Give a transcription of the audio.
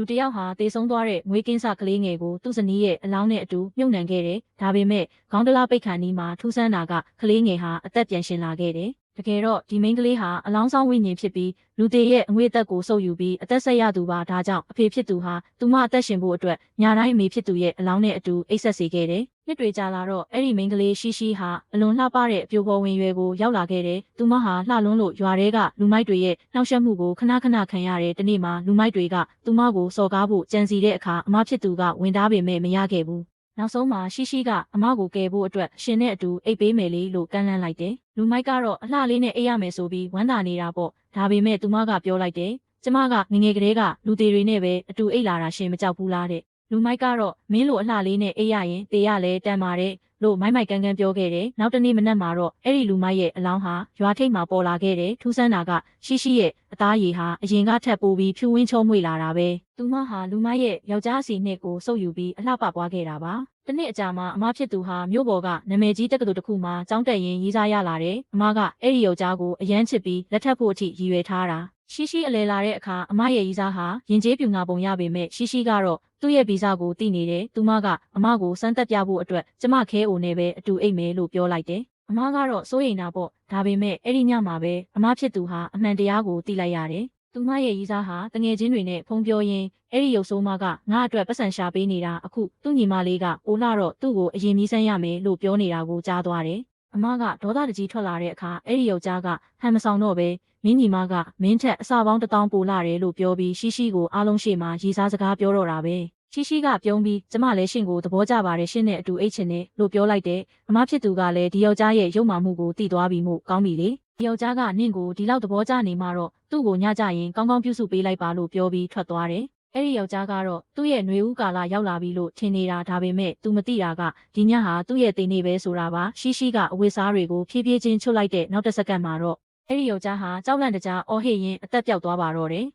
လူတယောက်ဟာတေဆုံးသွားတဲ့ငွေကင်းစကလေးငယ်ကိုသူ့ဇနီးရဲ့အလောင်းနဲ့အတူမြုပ်နှံခဲ့တယ်။ဒါပေမဲ့ခေါင်းတလားပိတ်ခါနီးမှာထူးဆန်းတာကကလေးငယ်ဟာအသက်ပြန်ရှင်လာခဲ့တယ်။တကယ်တော့ဒီမိန်းကလေးဟာအလောင်းဆောင်ဝိညာဉ်ဖြစ်ပြီးလူသေးရဲ့အငွေအသက်ကိုစုပ်ယူပြီးအသက်ဆက်ရသူပါဒါကြောင့်အဖေဖြစ်သူဟာသူမအသက်ရှင်ဖို့အတွက်ညာတိုင်းအမေဖြစ်သူရဲ့အလောင်းနဲ့အတူအိပ်ဆက်စေခဲ့တယ်။နှစ်တွေကြာလာတော့အဲ့ဒီမိန်းကလေးရှိဟာအလွန်လှပတဲ့အပြိုပေါ်ဝင်ရွယ်ကိုရောက်လာခဲ့တယ်။သူမဟာလှလွန်းလို့ရွာထဲကလူမိုက်တွေရဲ့နှောက်ယှက်မှုကိုခဏခံရတဲ့တနေ့မှာလူမိုက်တွေကသူမကိုစော်ကားဖို့ကြံစီတဲ့အခါအမဖြစ်သူကဝင်သားပေမဲ့မရခဲ့ဘူး။နောက်ဆုံးမှာရှိကအမကိုကယ်ဖို့အတွက်ရှင်နဲ့အတူအိပ်ပေးမယ်လေလို့ကမ်းလှမ်းလိုက်တယ်။လူမိုက်ကတော့အလှလေးနဲ့အိပ်ရမယ်ဆိုပြီးဝမ်းသာနေတာပေါ့။ဒါပေမဲ့သူမကပြောလိုက်တယ်။ကျမကငငယ်ကလေးကလူသေးတွေနဲ့ပဲအတူအိပ်လာတာရှင်မကြောက်ဘူးလားတဲ့။လူမိုက်ကတော့မင်းလိုအလှလေးနဲ့အိပ်ရရင်တေရလဲတန်ပါတယ်လို့မိုက်ကန်းပြောခဲ့တယ်။နောက်တနေ့မနက်မှာတော့အဲ့ဒီလူမိုက်ရဲ့အလောင်းဟာရွာထိပ်မှာပေါ်လာခဲ့တယ်။ထူးဆန်းတာကရှိရဲ့အသားရည်ဟာအရင်ကထပ်ပိုပြီးဖြူဝင်းချုံမွေလာတာပဲ။သူမဟာလူမိုက်ရဲ့ယောက်ျားစီနှစ်ကိုစုပ်ယူပြီးအလှပပွားခဲ့တာပါ။တနေ့အကြာမှာအမဖြစ်သူဟာမြို့ပေါ်ကနာမည်ကြီးတက္ကသိုလ်တစ်ခုမှာကျောင်းတက်ရင်းရေးစားရလာတယ်။အမကအဲ့ဒီယောက်ျားကိုအယမ်းချစ်ပြီးလက်ထပ်ဖို့အထိရည်ရွယ်ထားတာ။ရှိအလဲလာတဲ့အခါအမရဲ့ရီးစားဟာရင်ကျေးပြူငါပုံရပေမဲ့ရှိကတော့သူ့ရဲ့ဗီဇကိုသိနေတယ်။သူမကအမကိုစမ်းသပ်ပြဖို့အတွက်ကျမခဲအိုနဲ့ပဲအတူအိတ်မယ်လို့ပြောလိုက်တယ်။အမကတော့စိုးရိမ်တာပေါ့။ဒါပေမဲ့အဲ့ဒီညမှာပဲအမဖြစ်သူဟာအမှန်တရားကိုသိလိုက်ရတယ်။သူမရဲ့ရီးစားဟာတငယ်ချင်းတွေနဲ့ဖုန်းပြောရင်းအဲ့ဒီရုပ်ဆိုးမကငါအတွက်ပတ်စံရှာပေးနေတာအခုသူ့ညီမလေးကအိုလာတော့သူ့ကိုအရင်မီးစမ်းရမယ်လို့ပြောနေတာကိုကြားသွားတယ်။အမကဒေါသတကြီးထွက်လာတဲ့အခါအဲ့ဒီယောက်ျားကဟန်မဆောင်တော့ပဲမင်းညီမကမင်းထက်အစပေါင်း1000ပိုလာတယ်လို့ပြောပြီးရှိကိုအားလုံးရှေ့မှာရီးစားစကားပြောတော့တာပဲရှိကပြုံးပြီးကျမလည်းရှင်ကိုသဘောကျပါတယ်ရှင်နဲ့အတူအိတ်ချင်တယ်လို့ပြောလိုက်တယ်အမဖြစ်သူကလည်းဒီယောက်ျားရဲ့ရုပ်မာမှုကိုသိသွားပြီးမို့ကောင်းပြီလေဒီယောက်ျားကနင့်ကိုဒီလောက်သဘောကျနေမှတော့သူ့ကိုညကြရင်ကောင်းကောင်းပြုစုပေးလိုက်ပါလို့ပြောပြီးထွက်သွားတယ်အဲ့ဒီယောက်ျားကတော့သူ့ရဲ့ຫນွေဦးကာလရောက်လာပြီလို့ထင်နေတာဒါပေမဲ့သူမသိတာကဒီညဟာသူ့ရဲ့တင်နေပဲဆိုတာပါရှိကအဝတ်စားတွေကိုဖြည်းဖြည်းချင်းချွတ်လိုက်တဲ့နောက်တစ်စက္ကန့်မှာတော့အဲ့ဒီယောက်ျားဟာကြောက်လန့်တကြားအော်ဟစ်ရင်းအသက်ပြောက်သွားပါတော့တယ်